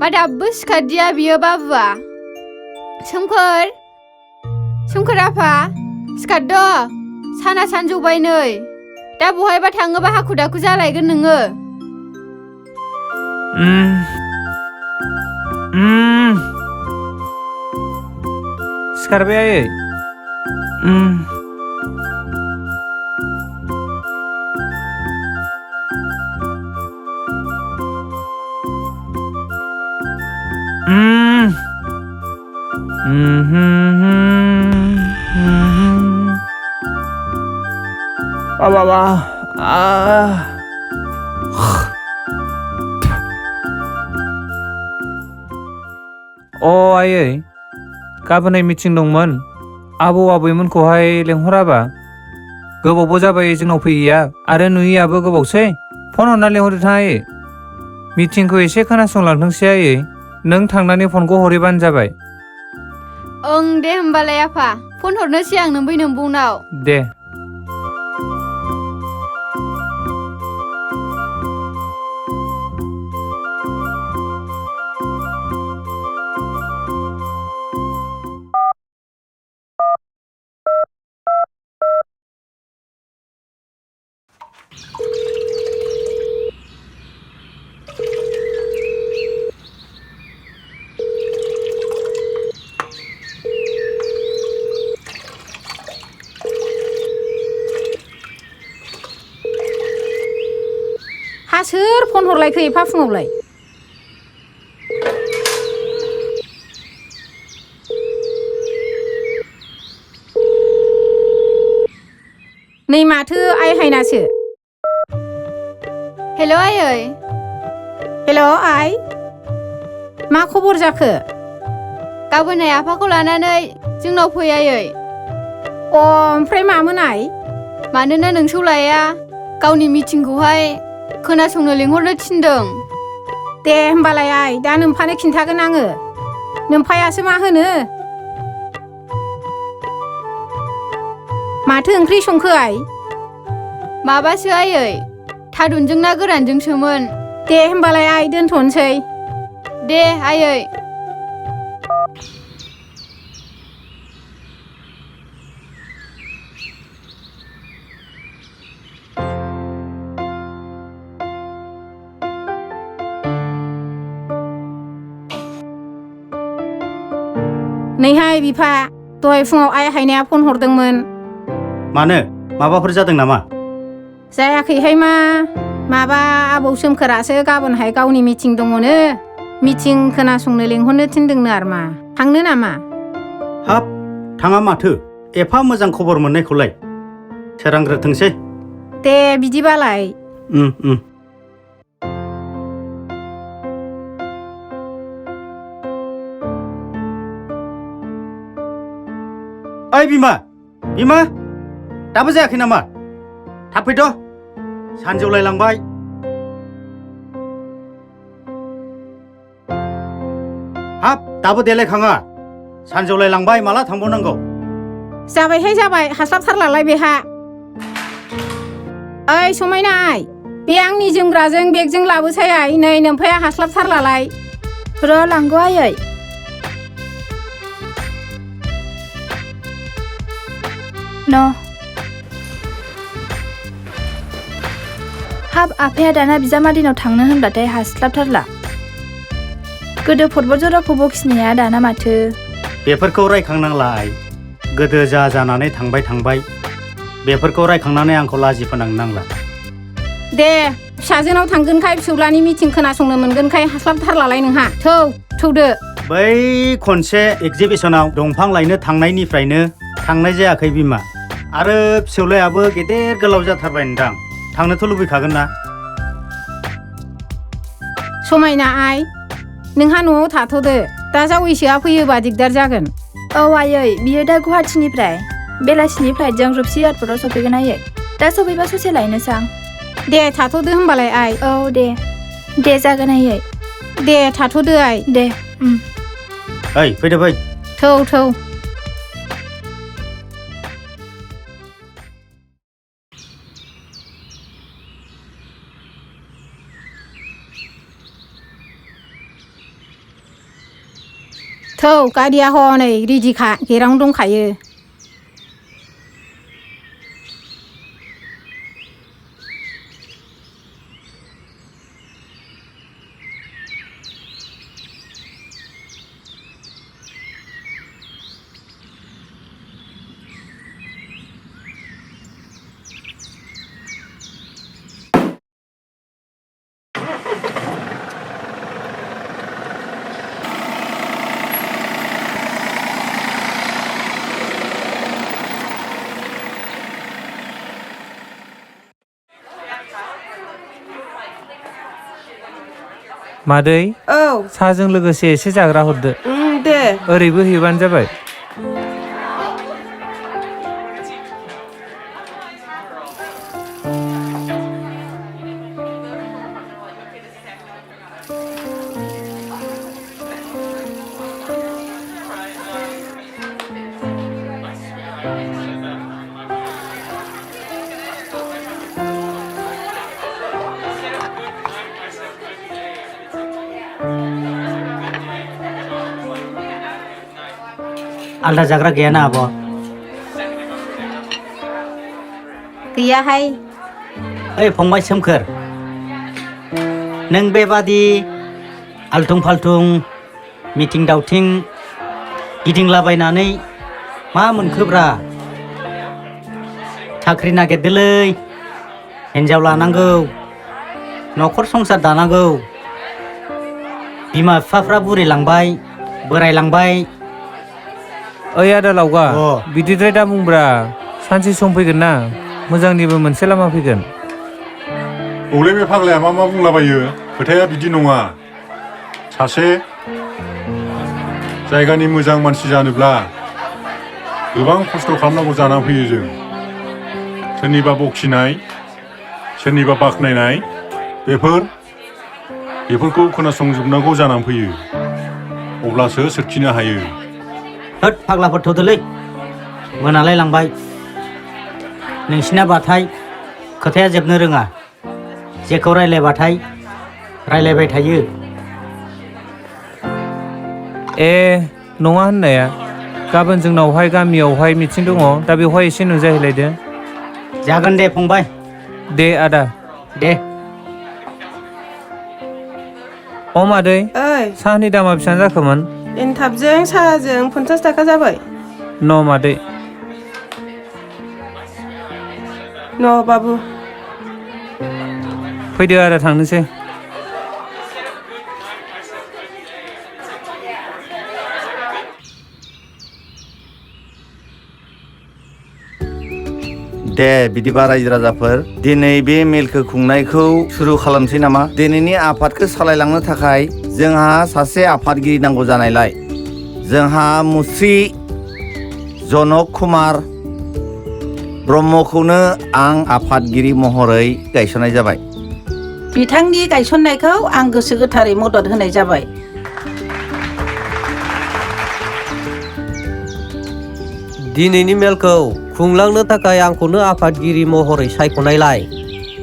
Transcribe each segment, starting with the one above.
मा दाबो सिखारदिया बियो बाबुआ? सोमखोर आफा सिखारद' साना सानजौबाय नै दा बहायबा थाङोबा हाखु दाखु जालायगोन नोङो। सिखारबाय आयै। Ba. आयै गाबोनहाय मिटिं दंमोन आबौ आबैमोनखौहाय लेंहराबा गोबावबो जाबाय जोंनाव फैयैया आरो नुयैयाबो गोबावसै फन हरना लेंहरदो आयै मिटिंखौ एसे खोनासंलांथोंसै आयै नों थांनानै फनखौ हरैबानो जाबाय। ओं दे होमबालाय आफा फन हरनोसै आं नोंबौनाव। दे। हा सोर फन हरलायखो एफा फुङावलाय? नै माथो आइ हायनासो। हेल' आयै। हेल' आइ मा खबर जाखो? गाबोनहाय आफाखौ लानानै जोंनाव फै आयै। ओमफ्राय मामोन आइ? मानोना नोंसौलाया गावनि मिटिंखौहाय खोनासंनो लिंहरनो थिनदों। दे होमबालाय आइ दा नोम्फानो खिन्थागोन आङो। नोम्फायासो मा होनो? माथो ओंख्रि संखो आइ? माबासो आयै थारुनजों ना गोरानजोंसोमोन। दे होमबालाय आइ दोनथ'नोसै। दे आयै। नैहाय बिफा दहाय फुङाव आइ हायनाया फन हरदोंमोन। मानो माबाफोर जादों नामा? जायाखैहाय माबा आबौ सोमखोरासो गाबोनहाय गावनि मिटिं दङनो मिटिं खोनासंनो लिंहरनो थिनदोंनो आरो मा थांनो नामा? हाब थाङा माथो एफा मोजां खबर मोननायखौलाय सोरांग्रोथोंसै। दे बिदिबालाय। ओइ बिमा दाबो जायाखै नामा? थाब फैद' सानजौलायलांबाय। हाब दाबो देलायखाङा सानजौलायलांबाय माला थांबावनांगौ? जाबायहाय जाबाय हास्लाबथारलालाय बेहा। ओइ समायना आइ बे आंनि जोमग्राजों बेगजों लाबोसै आइ नै नोम्फाया हास्लाबथारलालाय। र' लांगौ आयै। न' हाब आफाया दाना बिजामादैनाव थांनो होनब्लाथाय हास्लाबथारला। गोदो पर्बतझराखौ बखिनाया दाना माथो। बेफोरखौ रायखांनांला आइ गोदो जा जानानै थांबाय बेफोरखौ रायखांनानै आंखौ लाजि फोनांनो नांला। दे फिसाजोनाव थांगोनखाय फिसौलानि मिटिं खोनासंनो मोनगोनखाय हास्लाबथारलालाय नोंहा थौदो। बै खनसे एगजिबिसनाव दंफां लायनो थांनायनिफ्रायनो थांनाय जायाखै बिमा आरो फिसौलायाबो गेदेर गोलाव जाथारबाय नोंदां थांनोथ' लुबैखागोन ना? समायना आइ नोंहा न'आव थाथ'दो दा जावैसोआ फैयोबा दिगदार जागोन। औ आयै बियो दा गुवाहाटीनिफ्राय बेलासिनि फ्लाइटजों रुपसि एयारपर्टआव सफैगोन आयै दा सफैबा ससे लायनोसां। दे थाथ'दो होमबालाय आइ। औ दे जागोन आयै। दे थाथ'दो आइ। दे ओइ फैदो फै। थौ थौ गारिया हनै रेडिखा गेटावनो दंखायो। मादै औ साहाजों लोगोसे एसे जाग्रा हरदो। दे ओरैबो हैबानो जाबाय। आलदा जाग्रा गैया ना आब'? गैयाहाय। ओइ फंबाय सोमखोर, नों बेबादि आलथुं फालथुं मिथिं दावथिं गिदिंलाबायनानै मा मोनखोब्रा? साख्रि नागिरदोलै, हिन्जाव लानांगौ, न'खर संसार दानांगौ। बिमा बिफाफ्रा बुरैलांबाय, बोरायलांबाय। ओइ आदा लावगा, अ। बिदिद्राय दा बुंब्रा। सानसे सम फैगोन ना, मोजांनिबो मोनसे लामा फैगोन। औलै बे फाग्लाया मा बुंलाबायो? खोथाया बिदि नङा। सासे जायगानि मोजां मानसि जानोब्ला गोबां खस्थ' खालामनांगौ जानानै फैयो जों। सोरनिबा बखिनाय, सोरनिबा बाख्नायनाय, बेफोरखौ खोनासंजोबनांगौ जानानै फैयो। अब्लासो सोरखिनो हायो। होद फाग्लाफोर थ'दोलै, मोनालाय लांबाय। नोंसिना बाथाय खोथाया जोबनो रोङा। जेखौ रायलायबाथाय रायलायबाय थायो। ए नङा होननाया, गाबोन जोंनावहाय गामियावहाय मिथिं दङ, दा बेवहाय एसे नुजाहैलायदो। जागोन दे फंबाय। दे आदा। दे। अ मादै, ओइ साहानि दामा बेसेबां जाखोमोन? एनथाबजों साहाजों 50 थाखा जाबाय। न' मादै। न' बाबु। फैदो आदा थांनोसै। दे बिदिबा रायजो राजाफोर, दिनै बे मेलखौ खुंनायखौ सुरु खालामसै नामा? दिनैनि आफादखौ सालायलांनो थाखाय जोंहा सासे आफादगिरि नांगौ जानायलाय जोंहा मुस्रि जनक कुमार ब्रह्मखौनो आं आफादगिरि महरै गायसननाय जाबाय। बिथांनि गायसननायखौ आं गोसो गोथारै मदद होनाय जाबाय। दिनैनि मेलखौ खुंलांनो थाखाय आंखौनो आफादगिरि महरै सायख'नायलाय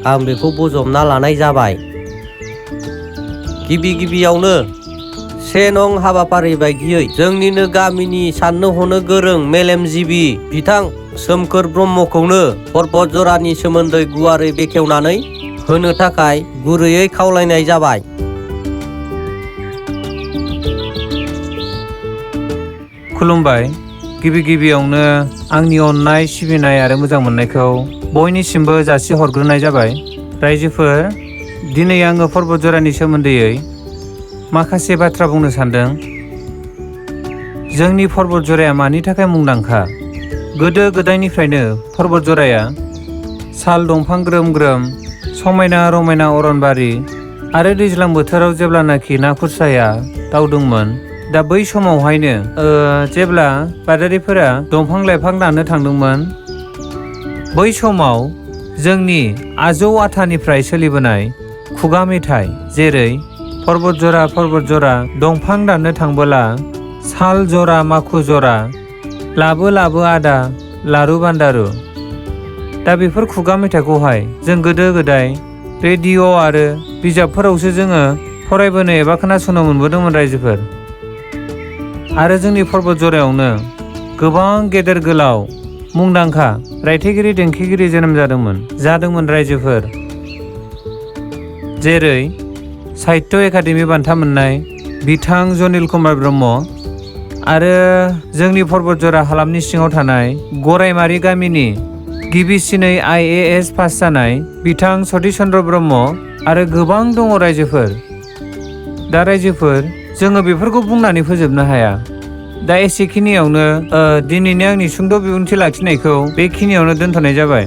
आं बेखौ बजबना लानाय जाबाय। गिबियावनो 1 नं हाबाफारि बायदियै जोंनिनो गामिनि साननो हनो गोरों मेलेमजिबि बिथां सोमखोर ब्रह्मखौनो पर्बतजरानि सोमोन्दै गुवारै बेखेवनानै होनो थाखाय गुरैयै खावलायनाय जाबाय। खुलुमबाय। गिबियावनो आंनि अननाय, सिबिनाय आरो मोजां मोननायखौ बयनिसिमबो जासिहरग्रोनाय जाबाय। रायजोफोर, दिनै आङो पर्बतजरानि सोमोन्दैयै माखासे बाथ्रा बुंनो सानदों। जोंनि पर्बतजराया मानि थाखाय मुंदांखा? गोदो गोदायनिफ्रायनो पर्बतजराया साल दंफां ग्रोम ग्रोम, समायना रमायना अरनबारि आरो दैज्लां बोथोराव जेब्लानाखि ना खुरसाया दावदोंमोन, दा बै समावहायनो जेब्ला बादारिफोरा दंफां लाइफां दाननो थांदोंमोन, बै समाव जोंनि आजौ आथानिफ्राय सोलिबोनाय खुगा मेथाइ जेरै पर्बतजरा दंफां दाननो थांबोला साल जरा माखु जरा लाबो आदा लारु बान्दारु। दा बेफोर खुगा मेथाइखौहाय जों गोदो गोदाय रेडिअ' आरो बिजाबफोरावसो जोङो फरायबोनो एबा खोनासंनो मोनबोदोंमोन रायजोफोर। आरो जोंनि पर्बतजरायावनो गोबां गेदेर गोलाव मुंदांखा रायथाइगिरि देंखोगिरि जोनोम जादोंमोन रायजोफोर जेरै साहित्य एकाडेमि बान्था मोननाय बिथां जनिल कुमार ब्रह्म आरो जोंनि पर्बतजरा हालामनि सिङाव थानाय गराइमारि गामिनि गिबिसिनै IAS पास जानाय बिथां सतिश चन्द्र ब्रह्म आरो गोबां दङ रायजोफोर। दा रायजोफोर जोङो बेफोरखौ बुंनानै फोजोबनो हाया। दा एसेखिनियावनो दिनैनि आंनि सुंद' बिबुंथि लाखिनायखौ बेखिनियावनो दोनथ'नाय जाबाय।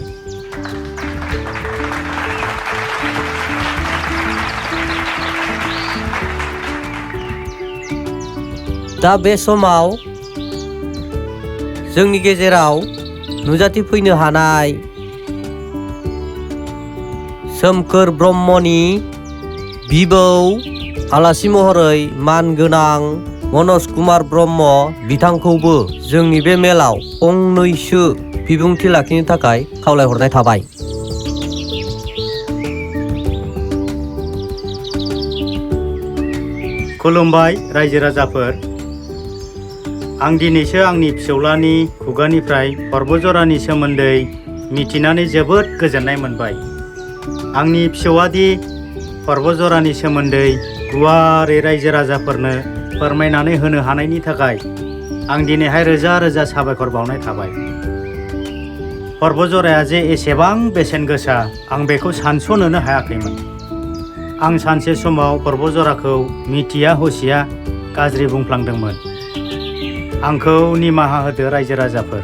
दा बे समाव जोंनि गेजेराव नुजाथिफैनो हानाय सोमखोर ब्रह्मनि बिबौ आलासि महरै मानगोनां मनज कुमार ब्रह्म बिथांखौबो जोंनि बे मेलाव फंनैसो बिबुंथि लाखिनो थाखाय खावलायहरनाय थाबाय। खुलुमबाय रायजो राजाफोर, आं दिनैसो आंनि फिसौलानि खुगानिफ्राय पर्बतजरानि सोमोन्दै मिथिनानै जोबोद गोजोननाय मोनबाय। आंनि फिसौआदि पर्बतजरानि सोमोन्दै गुवारै रायजो राजाफोरनो फोरमायनानै होनो हानायनि थाखाय आं दिनैहाय रोजा रोजा साबायखर बावनाय थाबाय। पर्बतजराया जे एसेबां बेसेन गोसा आं बेखौ सानस'नोनो हायाखैमोन। आं सानसे समाव पर्बतजराखौ मिथिया हसिया गाज्रि बुंफ्लांदोंमोन। आंखौ निमाहा होदो रायजो राजाफोर।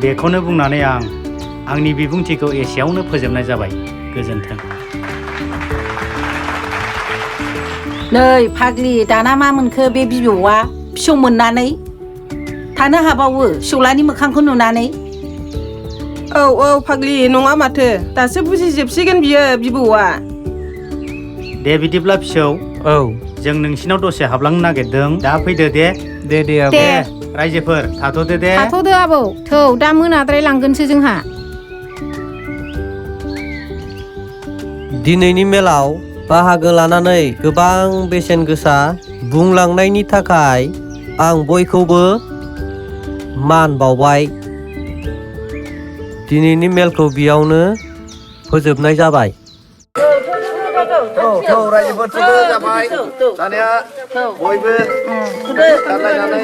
बेखौनो बुंनानै आं आंनि बिबुंथिखौ एसेयावनो फोजोबनाय जाबाय। गोजोन्थों। नै फाग्लि, दाना मा मोनखो बे बिबौआ फिसौ मोननानै थानो हाबावो फिसौलानि मोखांखौ नुनानै? औ फाग्लि, नङा माथो, दासो बुजिजोबसिगोन बियो बिबौआ। दे बिदिब्ला फिसौ, औ जों नोंसिनाव दसे हाबलांनो नागिरदों, दा फैदो दे। दे आबौ। दे रायजोफोर थाथ'दो दे। थाथ'दो आबौ, थौ दा मोनाद्राय लांगोनसो जोंहा। दिनैनि मेलाव बाहागो लानानै गोबां बेसेन गोसा बुंलांनायनि थाखाय आं बयखौबो मान बावबाय। दिनैनि मेलखौ बेयावनो फोजोबनाय जाबाय। रायजोफोर जाबाय जानाया बयबो दानलायनानै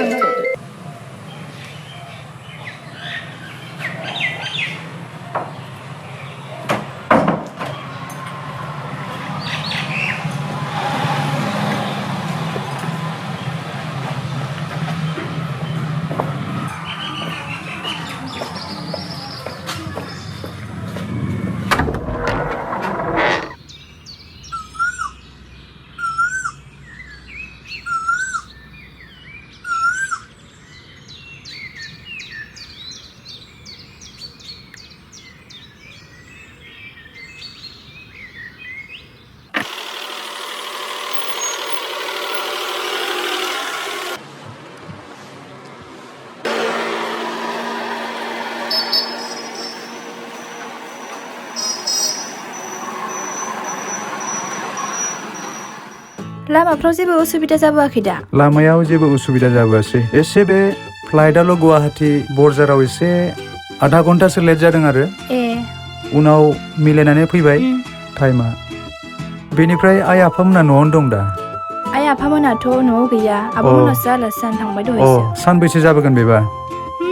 लामाफ्राव जेबो उसुबिदा जाबोआखै दा? लामायाव जेबो उसुबिदा जाबोआसै। एसे बे फ्लाइटआल' गुवाहाटी बरजाराव एसे आधा घन्टासो लेट जादों आरो उनाव मिलायनानै फैबाय टाइमा। बेनिफ्राय आइ आफामोना न'आवनो दं दा? आइ आफामोनाथ' न'आव गैया, आब'मोनासो आलासि जानो थांबाय दहायसो। सानबैसे जाबोगोन बेबा?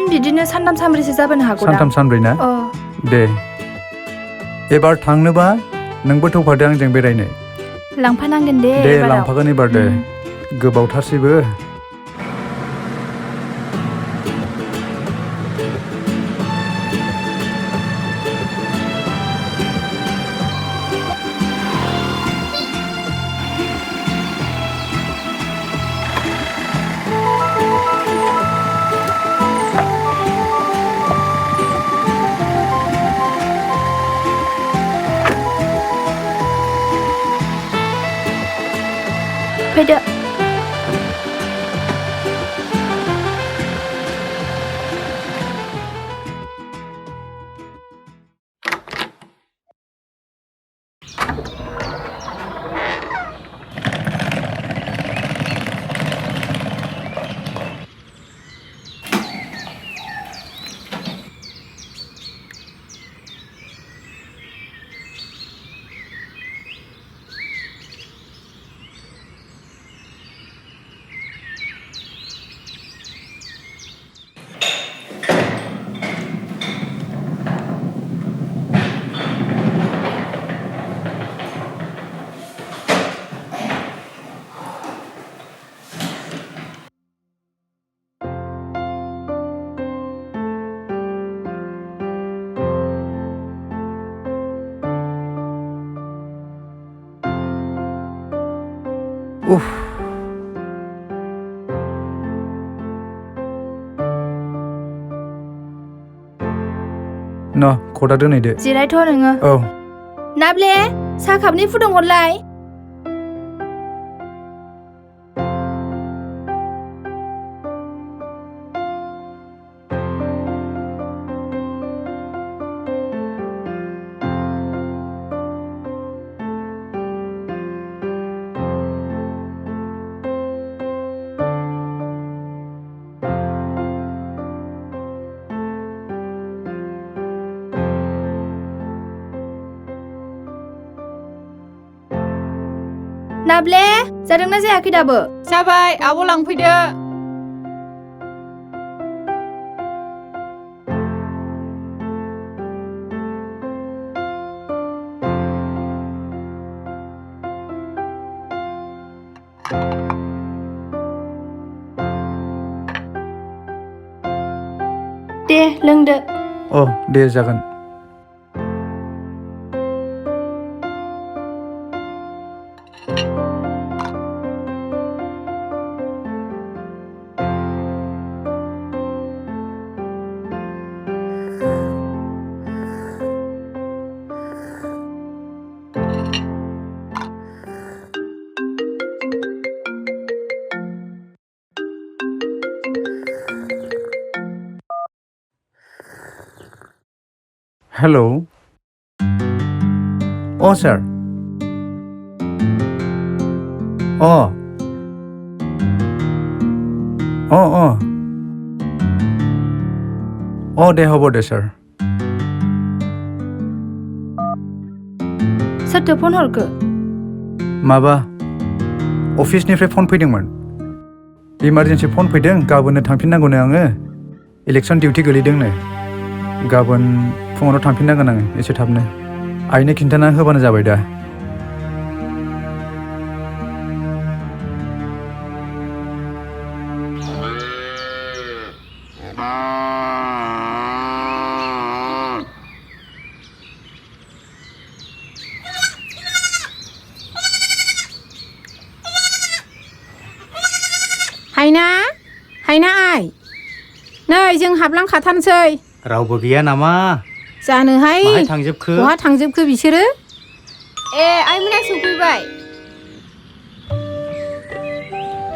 बिदिनो सानथाम सानब्रैसो जाबोनो हागौ। सानथाम सानब्रै ना? दे एबार थांनोबा नोंबो थौफादो आंजों बेरायनो। लांफानांगोन दे। लांफागोन एबार दे, गोबावथारसैबो। फैदो। उफ न खदा दोनैदो जिरायथ' नोङो औ नाब्ले साहा कापनि फुदुंहरलाय नाब्ले जादोंना जायाखै दाबो जाबाय आब' लांफैदो दे लोंदो अ दे जागोन हेलौ अ सार अ दे हब दे सार सोरथो फन हरखो माबा अफिसनिफ्राय फन फैदोंमोन इमारजेन्सि फन फैदों गाबोननो थांफिननांगौनो आङो इलेक्सन डिउटि गोलैदोंनो गाबोन फुङावनो थांफिननांगोन आङो एसे थाबनो आइनो खिन्थाना होबानो जाबाय दा हायना आइ नै जों हाबलांखाथारनोसै रावबो गैया नामा जानोहाय माहाय थांजोबखो बहा थांजोबखो बिसोरो ए आइमोना सफैबाय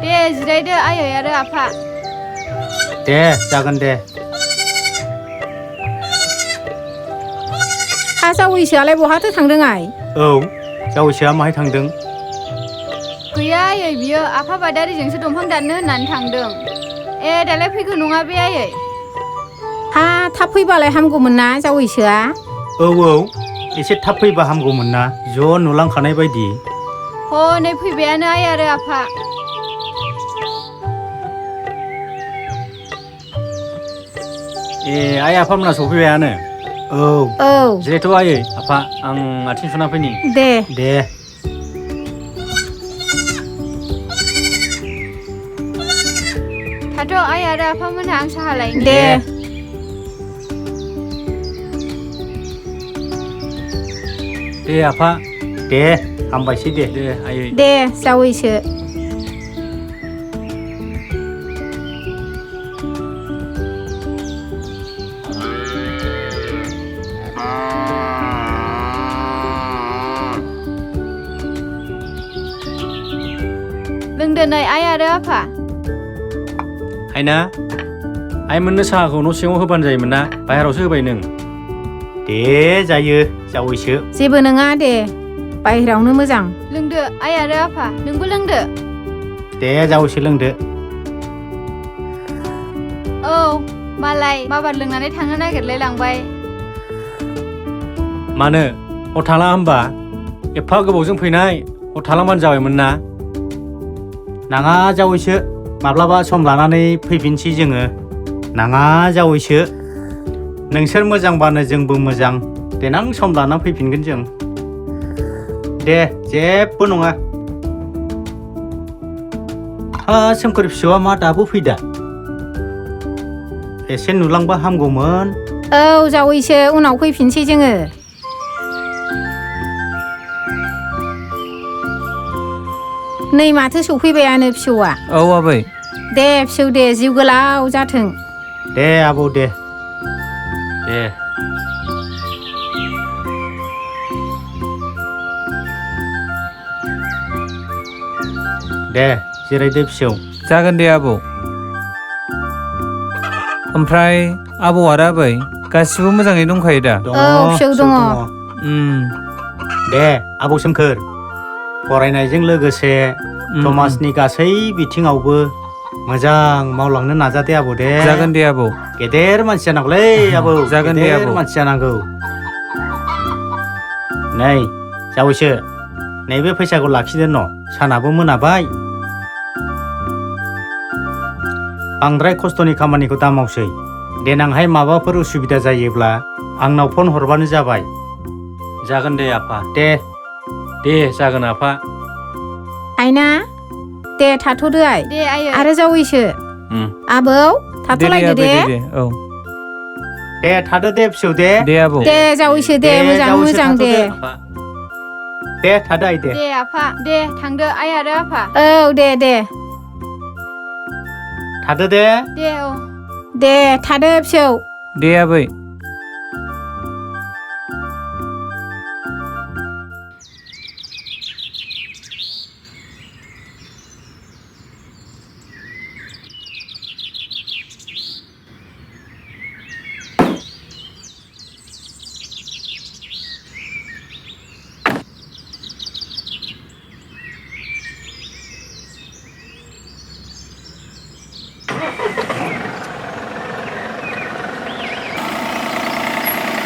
दे जिरायदो आयै आरो आफा दे जागोन दे हा जावैसोआलाय बहाथो थांदों आइ औ जावैसोआ माहाय थांदों गैया आयै बियो आफा बादारिजोंसो दंफां दाननो होननानै थांदों ए दालाय फैगौ नङा बे आयै हा थाब फैबालाय हामगौमोन ना जावैसोआ औ एसे थाब फैबा हामगौमोन ना ज' नुलांखानाय बायदि हनै फैबायानो आइ आरो आफा ए आइ आफामोना सफैबायानो औ जिरायथ' आयै आफा आं आथिं सुना फैनि दे थाथ' आइ आरो आफामोनहा आं साहा लायनि दे आफा दे हामबायसै दे आयै दे जावैसो लोंदो नै आइ आरो आफा आइना आइमोननो साहाखौ न' सिङाव होबानो जायोमोन ना बाहेरावसो होबाय नों दे जायो जावैसो जेबो नङा दे बाहेरावनो मोजां लोंदो आइ आरो आफा नोंबो लोंदो दे जावैसो लोंदो औ मालाय माबार लोंनानै थांनो नागिरलाय लांबाय मानो हर थाला होमबा एफा गोबावजों फैनाय हर थालांबानो जाबायमोन ना नाङा जावैसो माब्लाबा सम लानानै फैफिनसै जोङो नाङा जावैसो नोंसोर मोजांबानो जोंबो मोजां देनां सम लाना फैफिनगोन जों दे जेबो नङा हा सोमखोर फिसौआ मा दाबो फैदा एसे नुलांबा हामगौमोन औ जावैसो उनाव फैफिनसै जोङो नै माथो सफैबायानो फिसौआ औ आबै दे फिसौ दे जिउ गोलाव जाथों दे आबौ दे दे दे जिरायदो फिसौ जागोन दे आबौ ओमफ्राय आबौ आरो आबै गासिबो मोजाङै दंखायो दा दङ औ फिसौ दङ दे आबौ सोमखोर फरायनायजों लोगोसे समाजनि गासै बिथिङावबो मोजां मावलांनो नाजादे आबौ दे जागोन दे आबौ गेदेर मानसि जानांगौलै आबौ जागोन दे गेदेर आबौ मानसि जानांगौ नै जावैसो नैबे फैसाखौ लाखिदो न' सानाबो मोनाबाय बांद्राय खस्थ'नि खामानिखौ दा मावसै देनांहाय माबाफोर उसुबिदा जायोब्ला आंनाव फन हरबानो जाबाय जागोन दे आफा दे जागोन आफा आइना दे थाथ'दो आइ दे आयै आरो जावैसो आबौ थाथ'लायदो आबै, दे औ दे थादो दे फिसौ दे दे आबौ दे जावैसो दे मोजां जावैसो मोजां थाथ'दो। दे दे थादो आइ दे दे आफा दे थांदो आइ आरो आफा औ दे थादो दे दे औ दे थादो फिसौ दे आबै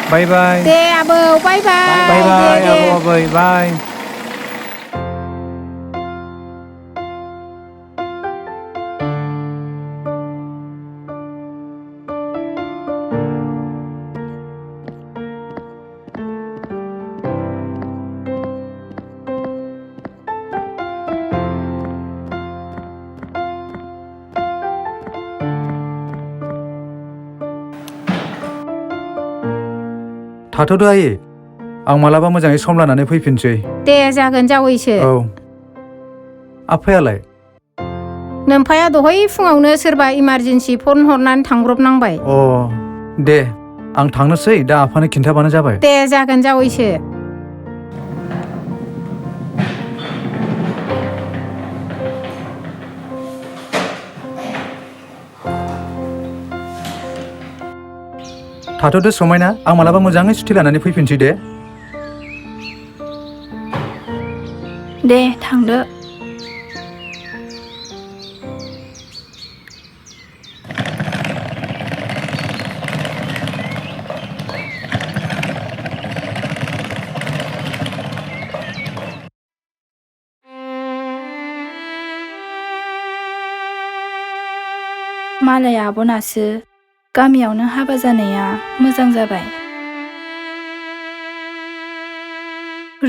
बाय बाय दे आबौ बाय बाय बाय बाय दे आबौ आबै बाय थाथ'दो आयै आं मालाबा मोजाङै सम लानानै फैफिनसै दे जागोन जावैसो औ आफायालाय नोमफाया दहाय फुङावनो सोरबा इमारजेन्सि फन हरनानै थांब्रबनांबाय अ दे आं थांनोसै दा आफानो खिन्थाबानो जाबाय दे जागोन जावैसो थाथ'दो समायना आं मालाबा मोजाङै सुथि लानानै फैफिनसै दे दे थांदो मालाय आब'नासो गामियावनो हाबा जानाया मोजां जाबाय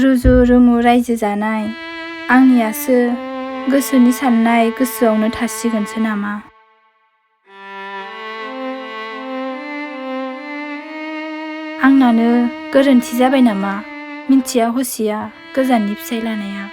रुजु रुमु रायजो जानाय आंनियासो गोसोनि साननाय गोसोआवनो थासिगोनसो नामा आंनानो गोरोन्थि जाबाय नामा मिन्थिया हसिया गोजाननि फिसाय लानाया